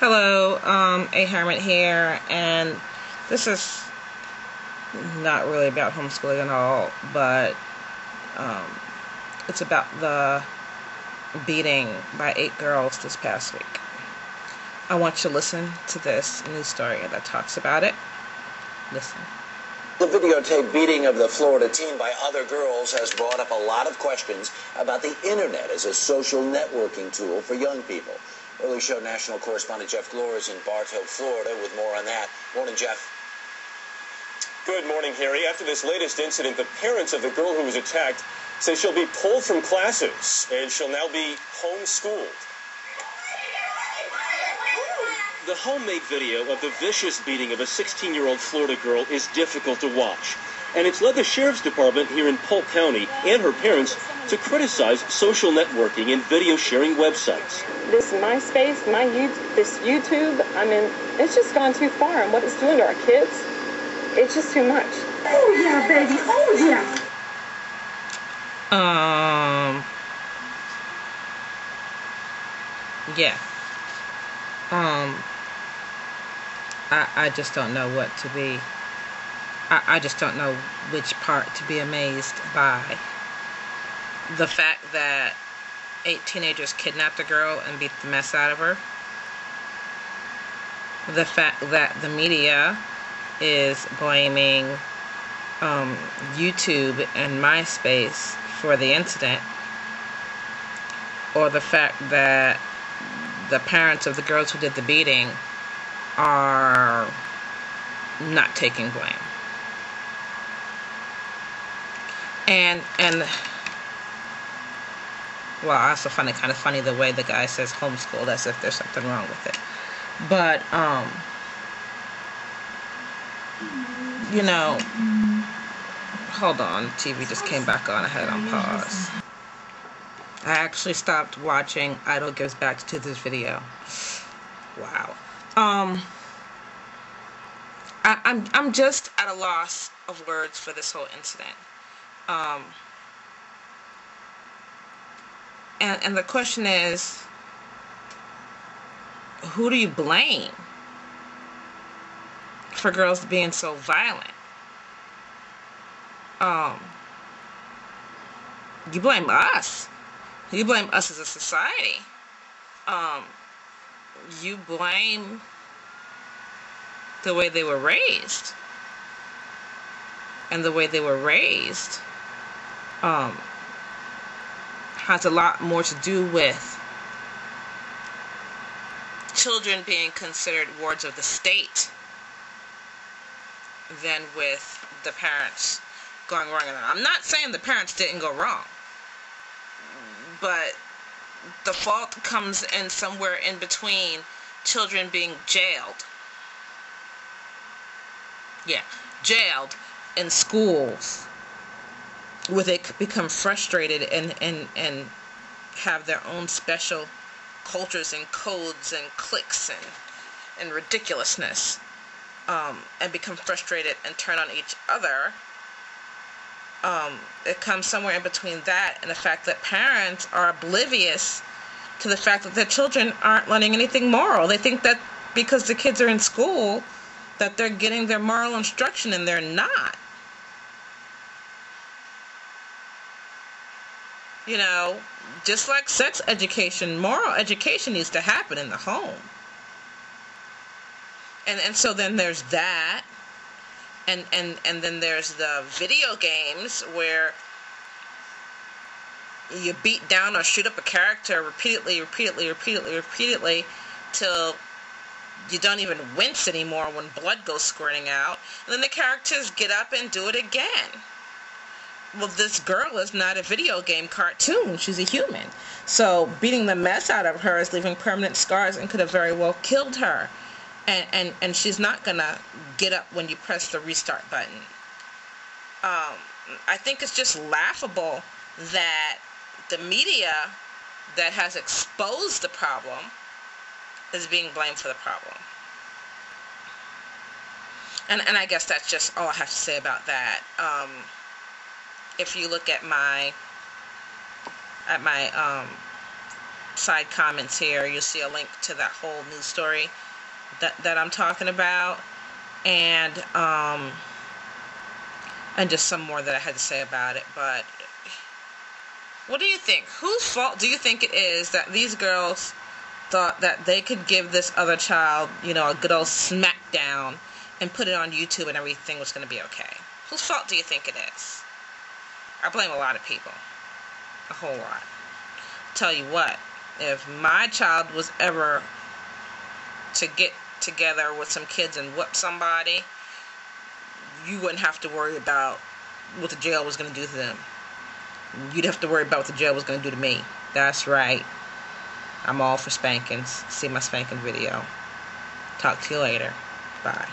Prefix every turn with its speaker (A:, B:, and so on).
A: Hello, A Hermit here, and this is not really about homeschooling at all, but it's about the beating by 8 girls this past week. I want you to listen to this news story that talks about it. Listen.
B: The videotaped beating of the Florida teen by other girls has brought up a lot of questions about the internet as a social networking tool for young people. Early Show national correspondent Jeff Glore is in Bartow, Florida, with more on that. Morning, Jeff.
C: Good morning, Harry. After this latest incident, the parents of the girl who was attacked say she'll be pulled from classes and she'll now be homeschooled. The homemade video of the vicious beating of a 16-year-old Florida girl is difficult to watch. And it's led the Sheriff's Department here in Polk County and her parents to criticize social networking and video sharing websites.
D: This myspace, this YouTube, I mean, it's just gone too far. And what it's doing to our kids, it's just too much.
E: Oh, yeah, baby. Oh, yeah.
A: Yeah. I just don't know what to be. I just don't know which part to be amazed by. The fact that 8 teenagers kidnapped a girl and beat the mess out of her. The fact that the media is blaming YouTube and MySpace for the incident. Or the fact that the parents of the girls who did the beating are not taking blame. And well, I also find it kind of funny the way the guy says homeschooled as if there's something wrong with it. But you know, hold on, TV just came back on. I had it on pause. I actually stopped watching Idol Gives Back to this video. Wow. I'm just at a loss of words for this whole incident. And the question is, who do you blame for girls being so violent? You blame us. You blame us as a society. You blame the way they were raised. And the way they were raised has a lot more to do with children being considered wards of the state than with the parents going wrong. And I'm not saying the parents didn't go wrong, but the fault comes in somewhere in between children being jailed. Yeah, jailed in schools, where they become frustrated and have their own special cultures and codes and cliques and ridiculousness, and become frustrated and turn on each other. It comes somewhere in between that and the fact that parents are oblivious to the fact that their children aren't learning anything moral. They think that because the kids are in school that they're getting their moral instruction, and they're not. You know, just like sex education, moral education needs to happen in the home. And so then there's that. And then there's the video games where you beat down or shoot up a character repeatedly till you don't even wince anymore when blood goes squirting out. And then the characters get up and do it again. Well, this girl is not a video game cartoon. She's a human. So beating the mess out of her is leaving permanent scars and could have very well killed her. And she's not going to get up when you press the restart button. I think it's just laughable that the media that has exposed the problem is being blamed for the problem. And I guess that's just all I have to say about that. If you look at my side comments here, you'll see a link to that whole news story that I'm talking about, and just some more that I had to say about it. But what do you think? Whose fault do you think it is that these girls thought that they could give this other child, a good old smackdown and put it on YouTube and everything was going to be okay? Whose fault do you think it is? I blame a lot of people. A whole lot. Tell you what, if my child was ever to get together with some kids and whip somebody, you wouldn't have to worry about what the jail was going to do to them. You'd have to worry about what the jail was going to do to me. That's right. I'm all for spankings. See my spanking video. Talk to you later. Bye.